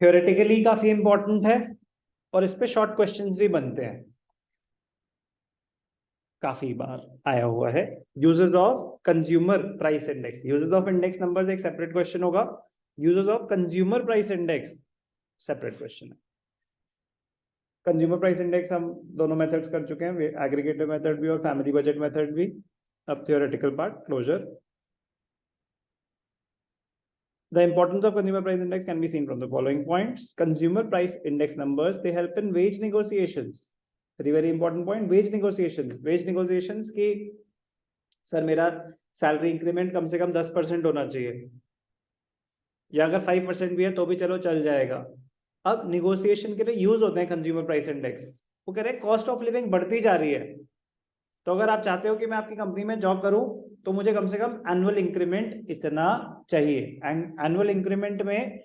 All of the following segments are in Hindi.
थ्योरेटिकली काफी इंपॉर्टेंट है और इस पे शॉर्ट क्वेश्चंस भी बनते हैं, काफी बार आया हुआ है। Uses of consumer price index, uses of index numbers एक सेपरेट क्वेश्चन होगा, uses of consumer price index separate question है। कंज्यूमर प्राइस इंडेक्स हम दोनों मेथड्स कर चुके हैं, एग्रीगेटेड मेथड भी और फैमिली बजट मेथड भी। अब theoretical part closure. The importance of consumer price index can be seen from the following points. Consumer price index numbers, they help in wage negotiations. Very important point, wage negotiations. Wage negotiations की सर मेरा सैलरी इंक्रीमेंट कम से कम 10% होना चाहिए, या अगर 5% भी है तो भी चलो चल जाएगा। अब निगोशिएशन के लिए यूज होते हैं कंज्यूमर प्राइस इंडेक्स। वो कह रहे हैं कॉस्ट ऑफ लिविंग बढ़ती जा रही है, तो अगर आप चाहते हो कि मैं आपकी कंपनी में जॉब करूं तो मुझे कम से कम एनुअल इंक्रीमेंट इतना चाहिए। एंड एनुअल इंक्रीमेंट में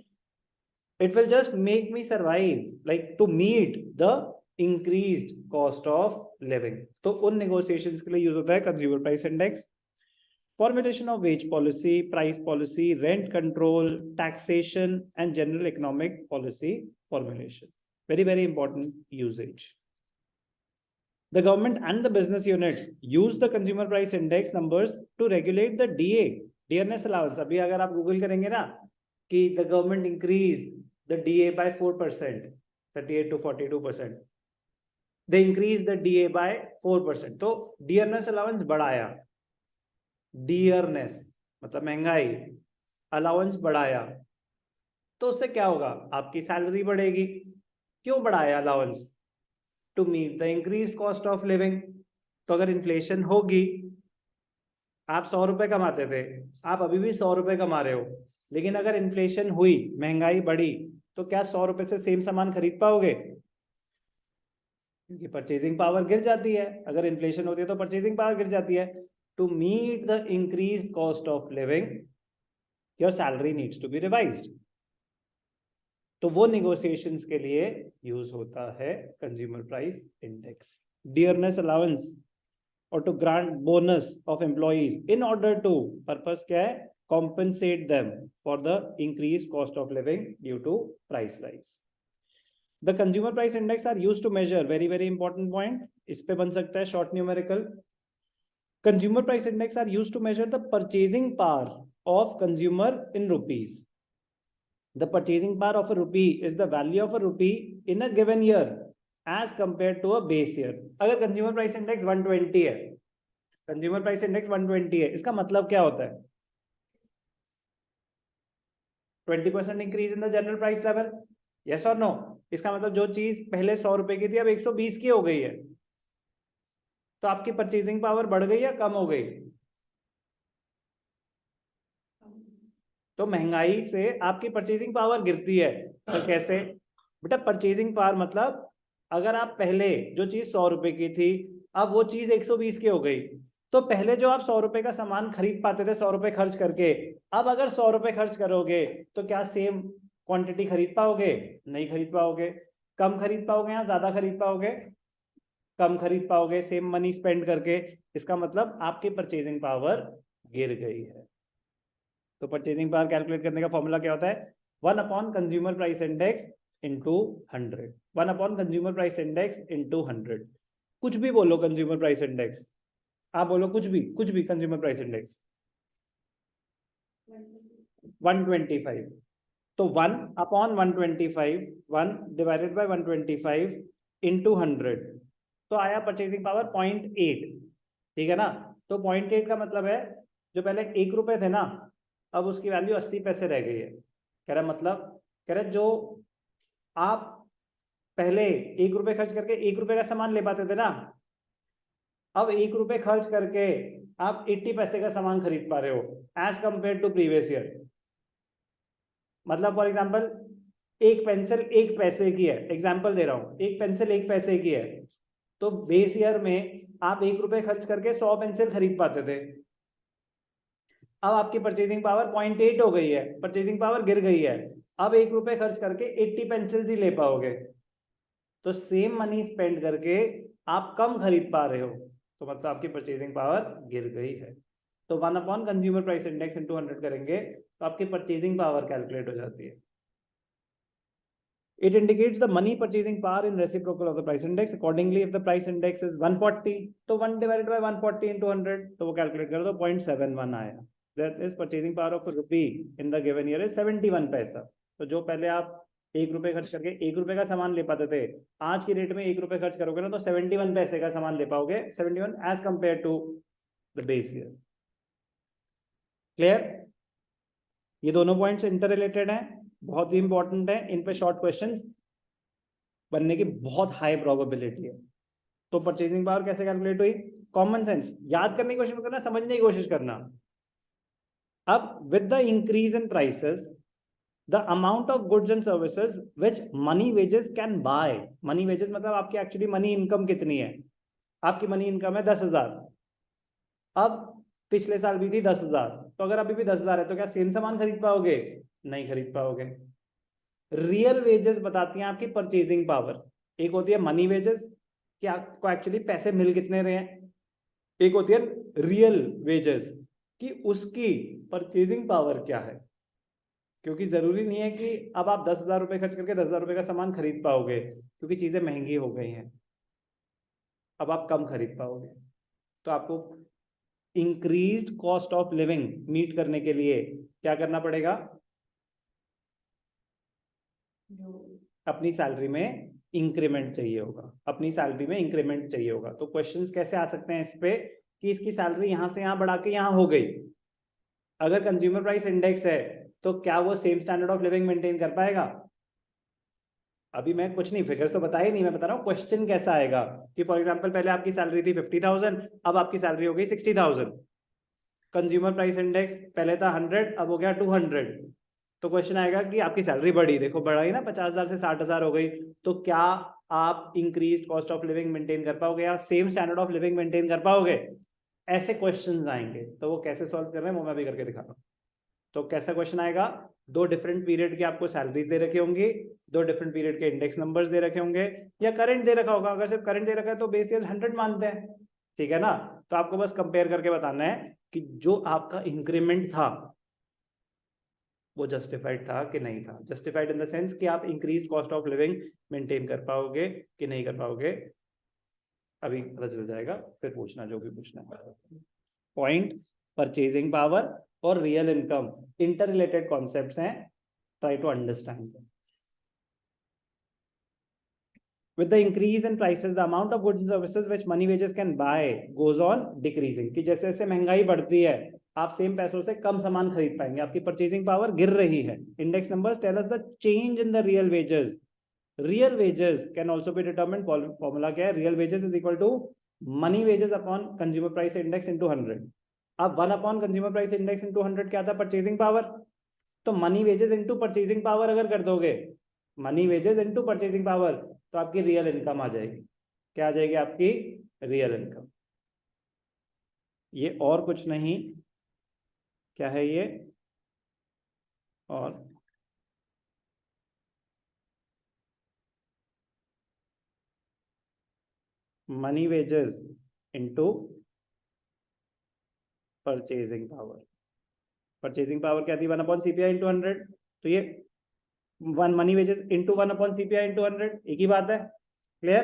it will just make me survive, like to meet the increased cost of living. तो उन नेगोशिएशंस के लिए यूज होता है consumer price index. Formulation of wage policy, price policy, rent control, taxation, and general economic policy formulation. Very, very important usage. The government and the business units use the consumer price index numbers to regulate the DA, dearness allowance. अभी अगर आप गूगल करेंगे ना कि the government increased the DA by 4%, 38 to 42%. They increased the DA by 4%. तो dearness allowance बढ़ाया, डियरनेस मतलब महंगाई, अलाउंस बढ़ाया, तो उससे क्या होगा, आपकी सैलरी बढ़ेगी। क्यों बढ़ाया allowance? To meet the increase cost of living. तो अगर इन्फ्लेशन होगी, आप 100 रुपए कमाते थे, आप अभी भी 100 रुपए कमा रहे हो, लेकिन अगर इन्फ्लेशन हुई, महंगाई बढ़ी, तो क्या 100 रुपए से सेम सामान खरीद पाओगे? क्योंकि परचेजिंग पावर गिर जाती है। अगर इन्फ्लेशन होती है तो परचेजिंग पावर गिर जाती है। To meet the increased cost of living, your salary needs to be revised. तो वो negotiations के लिए यूज होता है consumer price index. Dearness allowance or to grant bonus of employees in order to, purpose क्या है, compensate them for the increased cost of living due to price rise. The consumer price index are used to measure, very very important point, इस पे बन सकता है short numerical. Consumer price index are used to measure the purchasing power of consumer in rupees. The purchasing power of a rupee is the value of a rupee in a given year as compared to a base year. अगर consumer price index 120 है, consumer price index 120 है, इसका मतलब क्या होता है? 20% increase in the general price level. Yes or no? इसका मतलब जो चीज पहले 100 रुपए की थी अब 120 की हो गई है, तो आपकी परचेजिंग पावर बढ़ गई या कम हो गई? तो महंगाई से आपकी परचेजिंग पावर गिरती है। तो कैसे बेटा? परचेजिंग पावर मतलब अगर आप पहले जो चीज 100 रुपए की थी, अब वो चीज 120 की हो गई, तो पहले जो आप 100 रुपए का सामान खरीद पाते थे 100 रुपए खर्च करके, अब अगर 100 रुपए खर्च करोगे तो क्या सेम क्वांटिटी खरीद पाओगे? नहीं खरीद पाओगे। कम खरीद पाओगे या ज्यादा खरीद पाओगे? कम खरीद पाओगे सेम मनी स्पेंड करके। इसका मतलब आपकी परचेजिंग पावर गिर गई है। तो परचेजिंग पावर कैलकुलेट करने का फॉर्मूला क्या होता है? 1 upon consumer price index into 100। 1 upon consumer price index into 100। कुछ भी बोलो कंज्यूमर प्राइस इंडेक्स, आप बोलो कुछ भी कंज्यूमर प्राइस इंडेक्स 125। तो 1 अपॉन 125, 1 डिवाइडेड बाय 125 इंटू 100, तो आया परचेजिंग पावर 0.8। ठीक है ना? तो 0.8 का मतलब है जो पहले 1 रुपए थे ना, अब उसकी वैल्यू 80 पैसे रह गई है। कह रहा मतलब, कह रहे जो आप पहले 1 रुपए खर्च करके 1 रुपए का सामान ले पाते थे ना, अब 1 रुपए खर्च करके आप 80 पैसे का सामान खरीद पा रहे हो as compare to previous year. मतलब फॉर एग्जाम्पल, एक पेंसिल 1 पैसे की है, एग्जाम्पल दे रहा हूं, एक पेंसिल 1 पैसे की है, तो बेस ईयर में आप 1 रुपए खर्च करके 100 पेंसिल खरीद पाते थे। अब आपकी परचेजिंग पावर 0.8 हो गई है, परचेजिंग पावर गिर गई है, अब 1 रुपए खर्च करके 80 पेंसिल्स ही ले पाओगे। तो सेम मनी स्पेंड करके आप कम खरीद पा रहे हो, तो मतलब आपकी परचेजिंग पावर गिर गई है। तो 1 upon consumer price index into 100 करेंगे तो आपकी परचेजिंग पावर कैलकुलेट हो जाती है। It indicates the money purchasing power in reciprocal of the price index. Accordingly, if the price index is 140, तो 1 divided by 140 into 100, तो वो कैलकुलेट कर दो 0.71 आया. That is purchasing power of rupee in the given year is 71 पैसा. तो जो पहले आप 1 रुपए खर्च करके 1 रुपए का सामान ले पाते थे, आज की रेट में 1 रुपए खर्च करोगे ना तो 71 पैसे का सामान ले पाओगे, 71 as compare to the base year. Clear? ये दोनों पॉइंट्स इंटर रिलेटेड हैं, बहुत ही इंपॉर्टेंट है, इन पे शॉर्ट क्वेश्चंस बनने की बहुत हाई प्रोबेबिलिटी है. तो परचेजिंग पावर कैसे कैलकुलेट हुई? कॉमन सेंस याद करने की कोशिश करना, समझने की कोशिश करना. अब with the increase in prices the amount of goods and services which money wages can buy. Money wages मतलब आपकी एक्चुअली मनी इनकम कितनी है. आपकी मनी इनकम है 10,000. अब पिछले साल भी थी 10,000, तो अगर अभी भी 10,000 है तो क्या सेम सामान खरीद पाओगे? नहीं खरीद पाओगे. रियल वेजेस बताती हैं आपकी परचेजिंग पावर. एक होती है मनी वेजेस कि आपको एक्चुअली पैसे मिल कितने रहे हैं. एक होती है रियल वेजेस कि उसकी परचेजिंग पावर क्या है. क्योंकि जरूरी नहीं है कि अब आप 10,000 रुपए खर्च करके 10,000 रुपए का सामान खरीद पाओगे, क्योंकि चीजें महंगी हो गई हैं. अब आप कम खरीद पाओगे. तो आपको increased cost of living meet करने के लिए क्या करना पड़ेगा? अपनी सैलरी में इंक्रीमेंट चाहिए होगा. अपनी सैलरी में इंक्रीमेंट चाहिए होगा. तो क्वेश्चंस कैसे आ सकते हैं इस पे कि इसकी सैलरी यहां से यहां बढ़ा के यहां हो गई. अगर कंज्यूमर प्राइस इंडेक्स है तो क्या वो same standard of living maintain कर पाएगा? अभी मैं कुछ नहीं, फिगर्स तो बताया नहीं, मैं बता रहा हूँ क्वेश्चन कैसा आएगा कि फॉर एग्जांपल पहले आपकी सैलरी थी 50,000, अब आपकी सैलरी हो गई 60,000. कंज्यूमर प्राइस इंडेक्स पहले था 100, अब हो गया 200. तो क्वेश्चन आएगा कि आपकी सैलरी बढ़ी, देखो बढ़ाई ना, 50,000 से 60,000 हो गई, तो क्या आप increase cost of living maintain कर पाओगे या same standard of living maintain कर पाओगे? ऐसे क्वेश्चंस आएंगे. तो वो कैसे सॉल्व कर रहे हैं वो मैं भी करके दिखा रहा हूँ. तो कैसा क्वेश्चन आएगा? 2 डिफरेंट पीरियड की आपको सैलरीज दे रखी होंगी, 2 डिफरेंट पीरियड के इंडेक्स नंबर्स दे रखे होंगे, या करंट दे रखा होगा. अगर सिर्फ करंट दे रखा है तो बेस ईयर 100 मानते हैं, ठीक है ना. तो आपको बस कंपेयर करके बताना है कि जो आपका इंक्रीमेंट था वो जस्टिफाइड था कि नहीं था. जस्टिफाइड इन द सेंस कि आप increase cost of living maintain कर पाओगे कि नहीं कर पाओगे. अभी पता चल जाएगा, फिर पूछना जो भी पूछना है. पॉइंट परचेजिंग पावर और real income interrelated concepts हैं. Try to understand them. With the increase in prices, the amount of goods and services which money wages can buy goes on decreasing. कि जैसे जैसे महंगाई बढ़ती है आप सेम पैसों से कम सामान खरीद पाएंगे, आपकी परचेजिंग पावर गिर रही है. Index numbers tell us the change in the real wages. Real wages can also be determined. Formula क्या है? Real wages is equal to money wages upon consumer price index into 100. अब 1 upon consumer price index into 100 क्या था? Purchasing power. तो money wages into purchasing power अगर कर दोगे, money wages into purchasing power, तो आपकी रियल इनकम आ जाएगी. क्या आ जाएगी? आपकी रियल इनकम. ये और कुछ नहीं, क्या है ये? और money wages into purchasing power. Purchasing power क्या थी? 1 अपॉन सीपीआई इंटू 100. तो ये 1 money wages into 1 upon CPI into 100, एक ही बात है. Clear?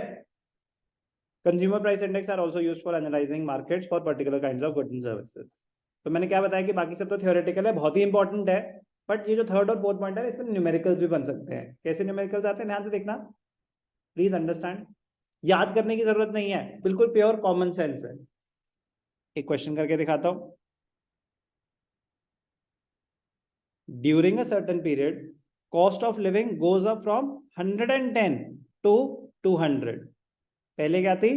Consumer price index are also used for analysing markets for particular kinds of goods and services. तो मैंने क्या बताया कि बाकी सब तो थ्योरेटिकल है, बहुत ही इंपॉर्टेंट है, बट ये जो थर्ड और फोर्थ पॉइंट है इसमें न्यूमेरिकल्स भी बन सकते हैं. कैसे न्यूमेरिकल्स आते हैं ध्यान से देखना, प्लीज अंडरस्टैंड. याद करने की जरूरत नहीं है, बिल्कुल प्योर कॉमन सेंस है. एक क्वेश्चन करके दिखाता हूं. During a certain period cost of living goes up from 110 to 200. पहले क्या थी?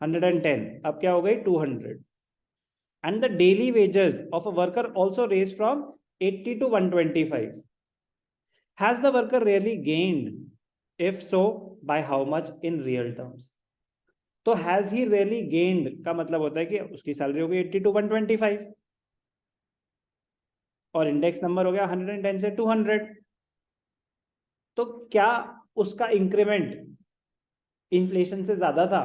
110, अब क्या हो गई? 200. And the daily wages of a worker also raised from 80 to 125. Has the worker really gained? If so, by how much in real terms? तो has he really gained का मतलब होता है कि उसकी सैलरी हो गई 80 to 125 और इंडेक्स नंबर हो गया 110 से 200. तो क्या उसका इंक्रीमेंट इन्फ्लेशन से ज्यादा था?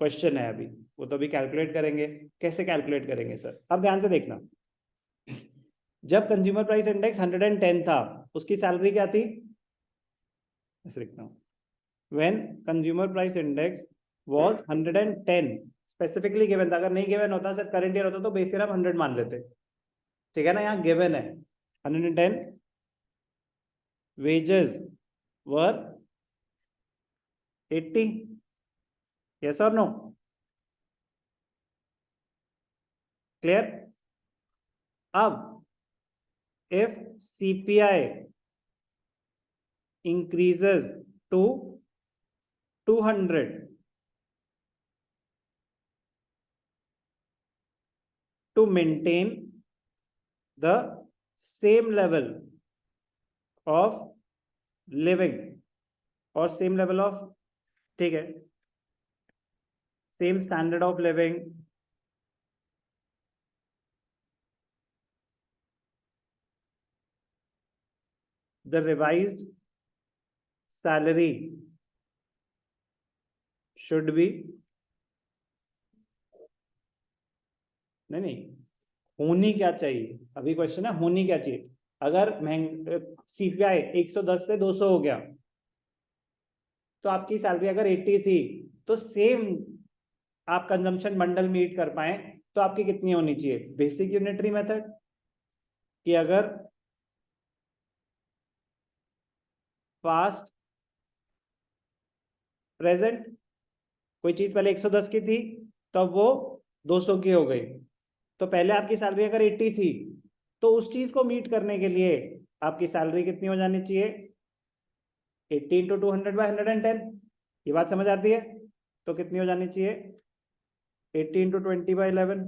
क्वेश्चन है अभी, वो तो अभी कैलकुलेट करेंगे. कैसे कैलकुलेट करेंगे सर? अब ध्यान से देखना. जब कंज्यूमर प्राइस इंडेक्स 110 था, उसकी सैलरी क्या थी? ऐसे लिखता हूँ, when consumer price index was 110 specifically given था, अगर नहीं गिवन होता सिर्फ करंट ईयर होता तो बेस ईयर हम 100 मान लेते, ठीक है ना, यहाँ गिवन है 110, wages were 80, yes or no, clear? अब if CPI increases to 200 to maintain the same level of living or same level of, ठीक है, same standard of living, the revised salary should be, नहीं होनी क्या चाहिए, अभी क्वेश्चन है होनी क्या चाहिए। अगर सीपीआई 110 से 200 हो गया तो आपकी सैलरी अगर 80 थी तो सेम आप कंजम्पशन बंडल मीट कर पाए तो आपकी कितनी होनी चाहिए, बेसिक यूनिटरी मेथड, कि अगर पास्ट प्रेजेंट कोई चीज पहले 110 की थी तो अब वो 200 की हो गई, तो पहले आपकी सैलरी अगर 80 थी तो उस चीज को मीट करने के लिए आपकी सैलरी कितनी हो जानी चाहिए, 80 इंटू 200/110, ये बात समझ आती है, तो कितनी हो जानी चाहिए 80 इंटू 20/11,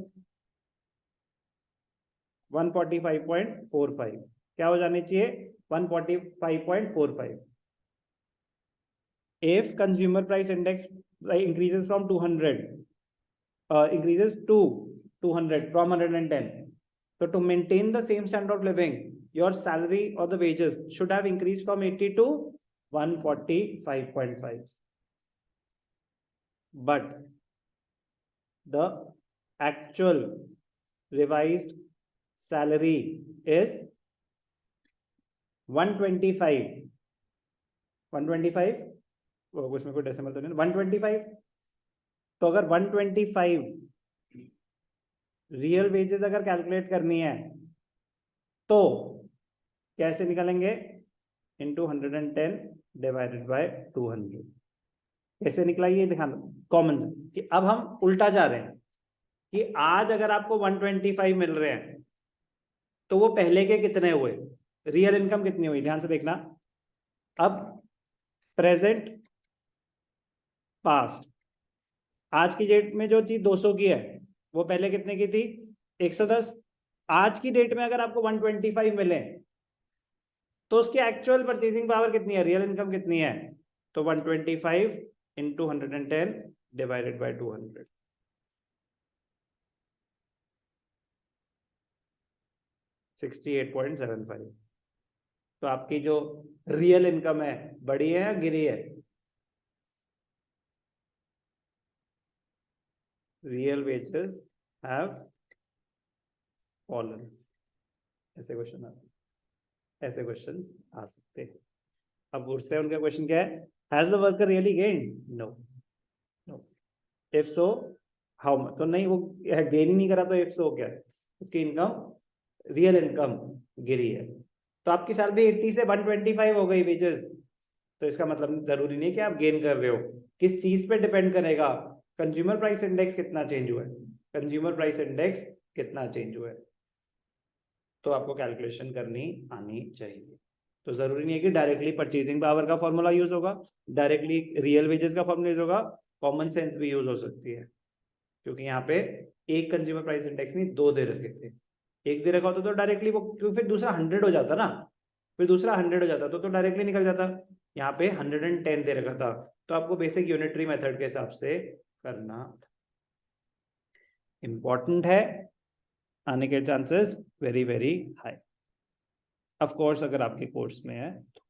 145.45, क्या हो जानी चाहिए 145.45। if consumer price index increases from 200 increases to 200 from 110, so to maintain the same standard of living your salary or the wages should have increased from 80 to 145.5, but the actual revised salary is 125 उसमें कोई डेसिमल तो नहीं, 125, तो अगर 125 रियल वेजेस अगर कैलकुलेट करनी है तो कैसे निकालेंगे, इंटू 110 डिवाइडेड बाय 200, कैसे निकला ये दिखाना कॉमन सेंस, कि अब हम उल्टा जा रहे हैं कि आज अगर आपको 125 मिल रहे हैं तो वो पहले के कितने हुए, रियल इनकम कितनी हुई, ध्यान से देखना, अब प्रेजेंट पास्ट, आज की डेट में जो चीज 200 की है वो पहले कितने की थी 110, आज की डेट में अगर आपको 125 मिले तो उसकी एक्चुअल परचेसिंग पावर कितनी है, रियल इनकम कितनी है, तो 125 इंटू 110 डिवाइडेड बाय 200, 68.75, तो आपकी जो रियल इनकम है बढ़ी है या गिरी है, रियल वेजेस हैव फॉलन, ऐसे क्वेश्चन ऐसे क्वेश्चंस आ सकते हैं। अब उससे उनका क्वेश्चन क्या है, has the worker really gained, no no, if so how much, तो नहीं वो गेन ही नहीं करा, तो इफ सो क्या है, उसकी इनकम रियल इनकम गिरी है, तो आपकी सैलरी 80 से 125 हो गई वेजेस, तो इसका मतलब जरूरी नहीं कि आप गेन कर रहे हो, किस चीज पे डिपेंड करेगा, कंज्यूमर प्राइस इंडेक्स कितना चेंज हुआ है, कंज्यूमर प्राइस इंडेक्स कितना चेंज हुआ है, तो आपको कैलकुलेशन करनी आनी चाहिए। तो जरूरी नहीं है कि डायरेक्टली परचेजिंग पावर का फॉर्मूला यूज होगा, डायरेक्टली रियल वेजेस का फॉर्मूला यूज होगा, कॉमन सेंस भी यूज हो सकती है, क्योंकि यहाँ पे एक कंज्यूमर प्राइस इंडेक्स नहीं दो दे रखे थे, एक दे रखा होता तो डायरेक्टली वो, क्योंकि फिर दूसरा 100 हो जाता ना, फिर दूसरा 100 हो जाता तो डायरेक्टली निकल जाता, यहाँ पे 110 दे रखा था, तो आपको बेसिक यूनिटरी मेथड के हिसाब से करना इंपॉर्टेंट है, आने के chances very very high, of course अगर आपके कोर्स में है तो।